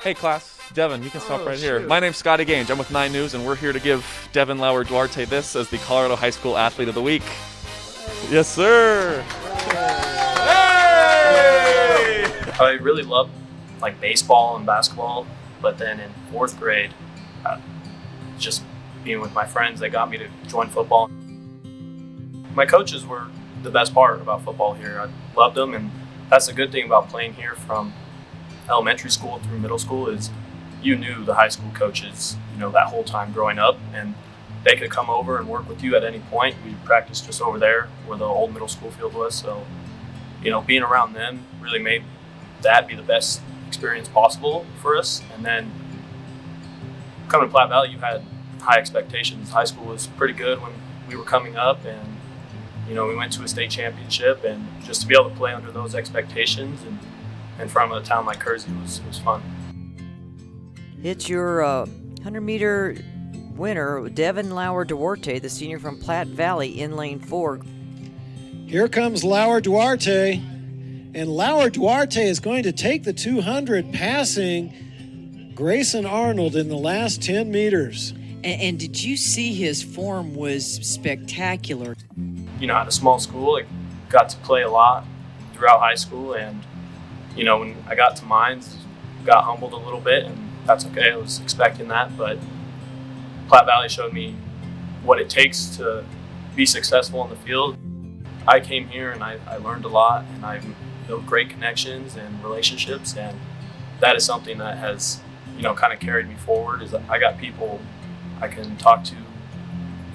Hey class, Devyn, you can stop right here. Shoot. My name's Scotty Gange. I'm with 9 News, and we're here to give Devyn Lauer Duarte this as the Colorado High School Athlete of the Week. Yes, sir. Hey! I really loved like baseball and basketball, but then in 4th grade, just being with my friends, they got me to join football. My coaches were the best part about football here. I loved them, and that's the good thing about playing here from elementary school through middle school is you knew the high school coaches, that whole time growing up, and they could come over and work with you at any point. We practiced just over there where the old middle school field was, so being around them really made that be the best experience possible for us. And then coming to Platte Valley, you had high expectations. High school was pretty good when we were coming up, and we went to a state championship, and just to be able to play under those expectations and in front of a town like Kersey was fun. It's your 100-meter winner, Devyn Lauer Duarte, the senior from Platte Valley in lane 4. Here comes Lauer Duarte, and Lauer Duarte is going to take the 200, passing Grayson Arnold in the last 10 meters. And did you see his form was spectacular? At a small school, I got to play a lot throughout high school, and when I got to Mines, got humbled a little bit, and that's okay. I was expecting that, but Platte Valley showed me what it takes to be successful in the field. I came here and I learned a lot, and I built great connections and relationships, and that is something that has, kind of carried me forward. Is that I got people I can talk to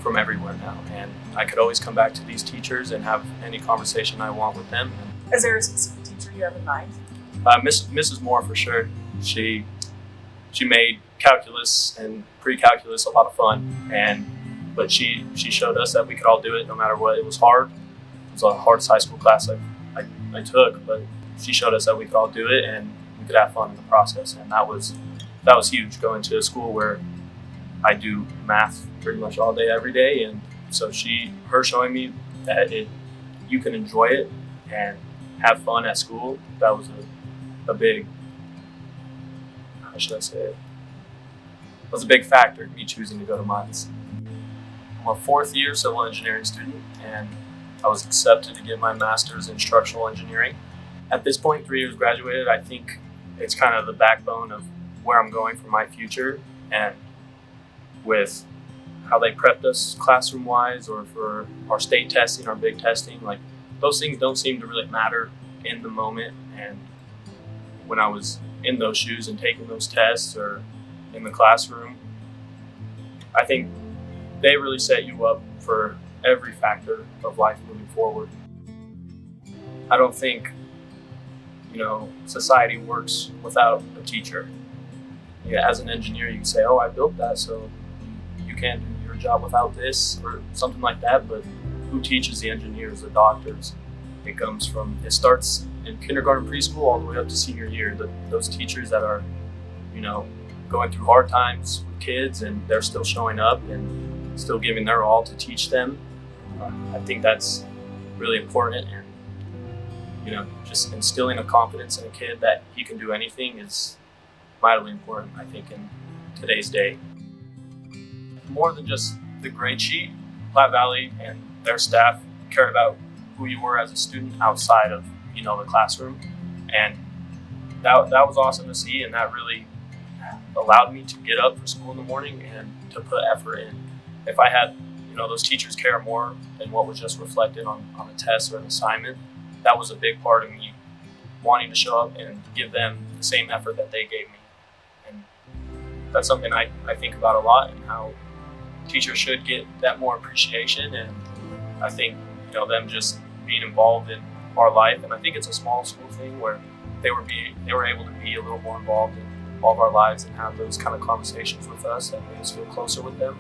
from everywhere now, and I could always come back to these teachers and have any conversation I want with them. Is there a specific teacher you have in mind? Mrs. Moore for sure. She made calculus and pre-calculus a lot of fun, but she showed us that we could all do it no matter what. It was hard. It was the hardest high school class I took, but she showed us that we could all do it and we could have fun in the process, and that was huge, going to a school where I do math pretty much all day, every day. And so her showing me that you can enjoy it and have fun at school, that was a big, how should I say it? It was a big factor in me choosing to go to Mines. I'm a 4th year civil engineering student, and I was accepted to get my master's in structural engineering. At this point, 3 years graduated, I think it's kind of the backbone of where I'm going for my future, and with how they prepped us classroom-wise or for our state testing, our big testing, like those things don't seem to really matter in the moment. And when I was in those shoes and taking those tests or in the classroom, I think they really set you up for every factor of life moving forward. I don't think, society works without a teacher. As an engineer, you can say, oh, I built that, so you can't do your job without this or something like that, but who teaches the engineers, the doctors? It starts in kindergarten, preschool, all the way up to senior year. Those teachers that are, going through hard times with kids, and they're still showing up and still giving their all to teach them. I think that's really important, and just instilling a confidence in a kid that he can do anything is vitally important, I think, in today's day. More than just the grade sheet, Platte Valley and their staff cared about who you were as a student outside of the classroom, and that was awesome to see, and that really allowed me to get up for school in the morning and to put effort in. If I had those teachers care more than what was just reflected on a test or an assignment, that was a big part of me wanting to show up and give them the same effort that they gave me. And that's something I think about a lot, and how teachers should get that more appreciation. And I think them just being involved in our life, and I think it's a small school thing where they were able to be a little more involved in all of our lives and have those kind of conversations with us that made us feel closer with them,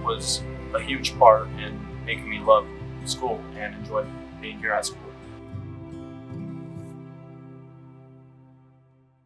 was a huge part in making me love school and enjoy being here at school.